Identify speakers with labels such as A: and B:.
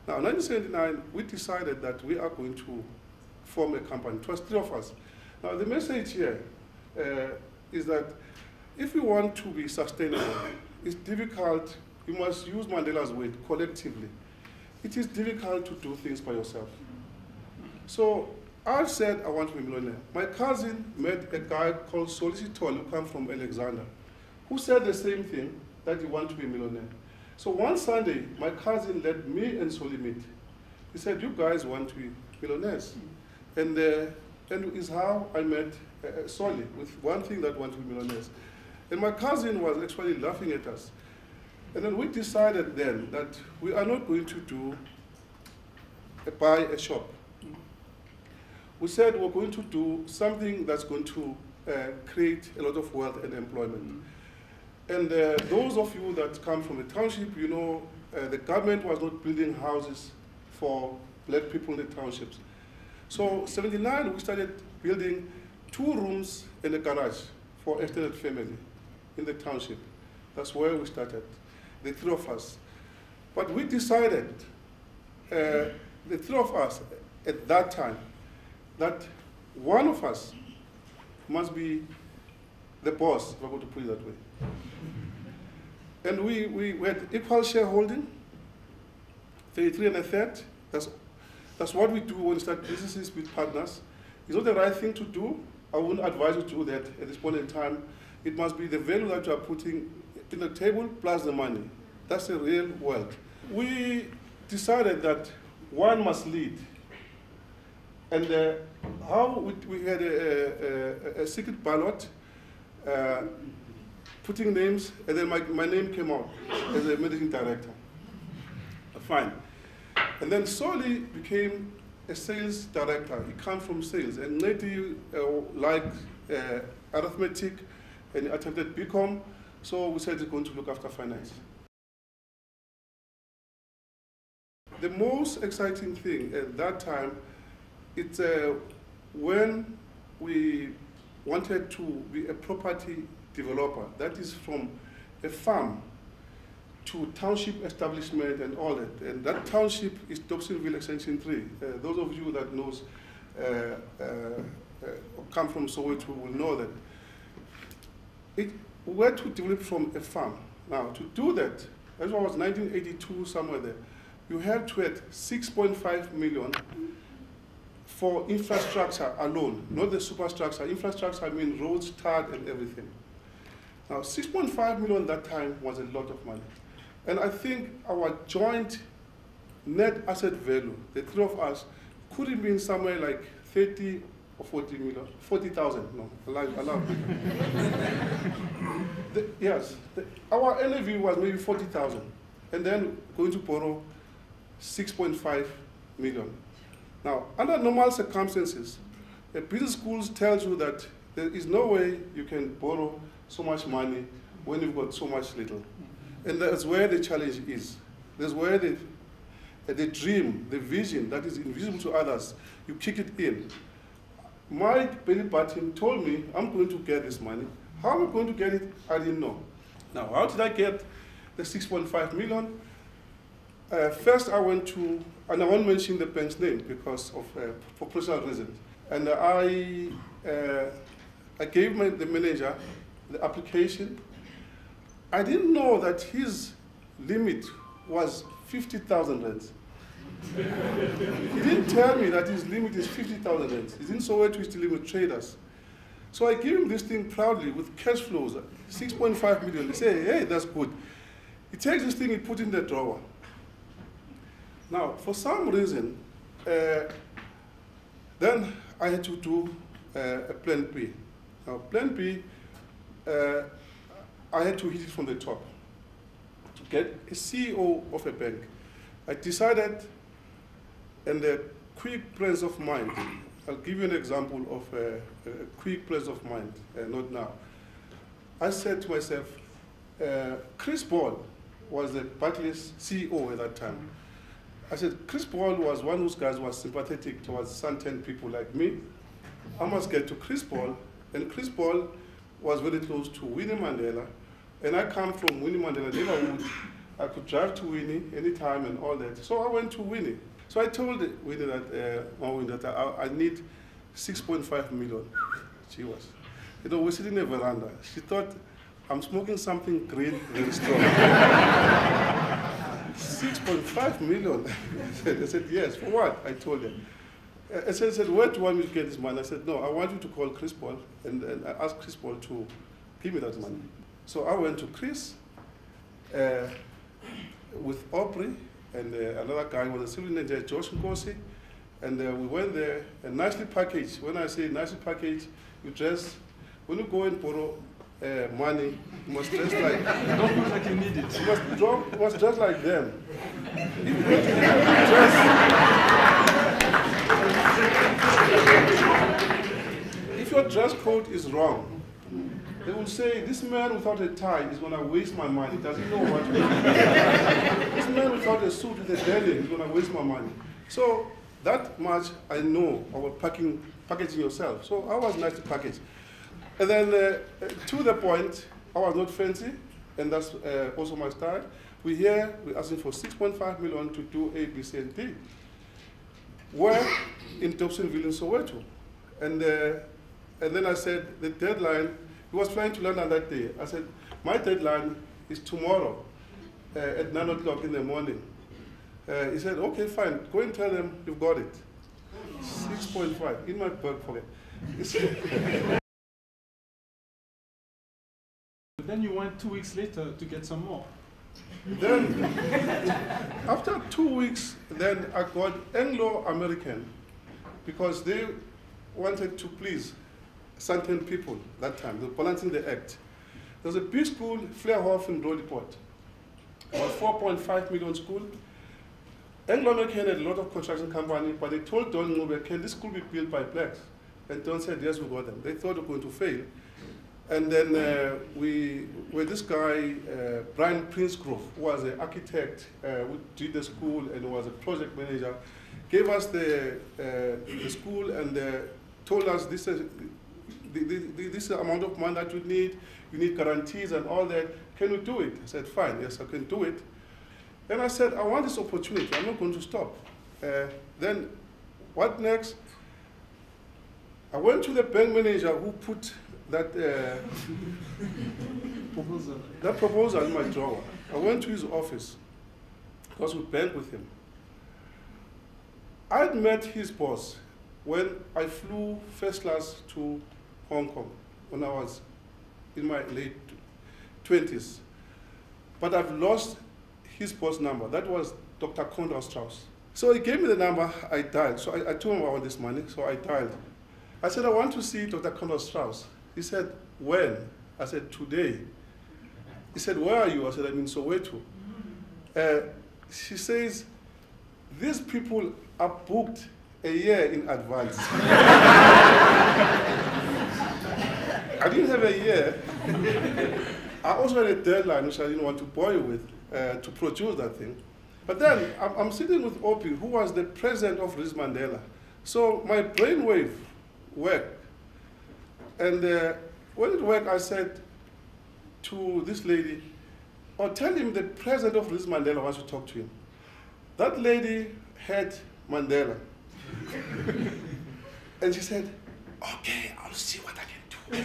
A: Now, in 1979, we decided that we are going to form a company. It was 3 of us. Now, the message here is that if we want to be sustainable, it's difficult. You must use Mandela's word, collectively. It is difficult to do things by yourself. So I said I want to be a millionaire. My cousin met a guy called Solicitor who came from Alexander, who said the same thing, that he wanted to be a millionaire. So one Sunday, my cousin let me and Soli meet. He said, you guys want to be millionaires. And is how I met Soli, with one thing that want to be millionaires. And my cousin was actually laughing at us. And then we decided then that we are not going to buy a shop. We said we're going to do something that's going to create a lot of wealth and employment. And those of you that come from the township, you know, the government was not building houses for black people in the townships. So, 79, we started building 2 rooms in a garage for extended family in the township. That's where we started, the 3 of us. But we decided, the 3 of us at that time, that one of us must be the boss, if I'm going to put it that way. And we had equal shareholding, 33 1/3. That's what we do when we start businesses with partners. It's not the right thing to do. I wouldn't advise you to do that at this point in time. It must be the value that you are putting in the table plus the money. That's the real wealth. We decided that one must lead. And how we had a secret ballot, putting names, and then my name came out as a managing director. Fine. And then Soli became a sales director. He comes from sales. And Neti liked arithmetic, and he attempted BCom, so we said he's going to look after finance. The most exciting thing at that time, it's when we wanted to be a property developer, that is from a farm to township establishment and all that. And that township is Dobsonville Extension 3. Those of you that knows, come from Soweto will know that. We were to develop from a farm. Now, to do that, that was 1982, somewhere there, you had to have 6.5 million for infrastructure alone, not the superstructure. Infrastructure, I mean roads, tar, and everything. Now, 6.5 million that time was a lot of money. And I think our joint net asset value, the 3 of us, could have been somewhere like 30 or 40 million, 40,000, no, allow yes, our NAV was maybe 40,000, and then going to borrow 6.5 million. Now, under normal circumstances, the business schools tells you that there is no way you can borrow so much money when you've got so much little. And that's where the challenge is. That's where the dream, the vision that is invisible to others, you kick it in. My belly button told me, I'm going to get this money. How am I going to get it? I didn't know. Now, how did I get the 6.5 million? First, I went to, and I won't mention the bank's name because of, for personal reasons. And I gave the manager the application. I didn't know that his limit was 50,000 rands. He didn't tell me that his limit is 50,000 rands. He didn't say where to his limit with traders. So I gave him this thing proudly with cash flows, 6.5 million. He said, hey, that's good. He takes this thing, he puts it in the drawer. Now, for some reason, then I had to do a plan B. Now, plan B, I had to hit it from the top. To get a CEO of a bank, I decided, and a quick presence of mind, I'll give you an example of a quick presence of mind, not now. I said to myself, Chris Ball was the Barclays CEO at that time. I said, Chris Ball was one of those guys who was sympathetic towards Santan people like me. I must get to Chris Ball, and Chris Ball was very close to Winnie Mandela, and I come from Winnie Mandela neighborhood I could drive to Winnie anytime and all that. So I went to Winnie. So I told Winnie that, I need 6.5 million. She was. You know, we're sitting in a veranda. She thought I'm smoking something green, very strong. 6.5 million. I said, yes, for what? I told her. I said, where do you want me to get this money? I said, no, I want you to call Chris Paul and I asked Chris Paul to give me that money. So I went to Chris with Aubrey and another guy was a civil engineer, Josh Nkosi, and we went there and nicely packaged. When I say nicely packaged, you dress, when you go and borrow money, you must dress like...
B: Don't look like you need it.
A: You must dress like them. If your dress code is wrong, they will say, this man without a tie is going to waste my money. Doesn't know what to do. This man without a suit with a denim is going to waste my money. So that much I know about packaging yourself. So I was nice to package. And then to the point, I was not fancy, and that's also my style. We're asking for 6.5 million to do A, B, C, and D. We're in Dobsonville in Soweto. And then I said, the deadline, he was flying to London that day. I said, my deadline is tomorrow at 9 o'clock in the morning. He said, okay, fine, go and tell them you've got it. 6.5 in my back pocket.
B: Then you went 2 weeks later to get some more.
A: Then, after 2 weeks, then I got Anglo-American because they wanted to please certain people that time. They were balancing the act. There was a big school, Flairhof in Roodepoort. It was 4.5 million school. Anglo-American had a lot of construction company, but they told Don Ngube, can this school be built by blacks? And Don said, yes, we got them. They thought they were going to fail. And then with this guy, Brian Princegrove, who was an architect, who did the school and was a project manager, gave us the school and told us this amount of money that you need guarantees and all that. Can you do it? I said, fine, yes, I can do it. Then I said, I want this opportunity, I'm not going to stop. Then what next? I went to the bank manager who put that proposal in my drawer. I went to his office because we banked with him. I'd met his boss when I flew first class to Hong Kong when I was in my late 20s. But I've lost his boss number. That was Dr. Conrad Strauss. So he gave me the number, I dialed. So I told him I want this money, so I dialed. I said, I want to see Dr. Conrad Strauss. He said, when? I said, today. He said, where are you? I said, I'm in Soweto. She says, these people are booked a year in advance. I didn't have a year. I also had a deadline, which I didn't want to bore you with, to produce that thing. But then I'm sitting with Opie, who was the president of Riz Mandela. So my brainwave worked. And when it worked, I said to this lady, oh, tell him the president of Riz Mandela wants to talk to him. That lady had Mandela. And she said, okay, I'll see what I can do.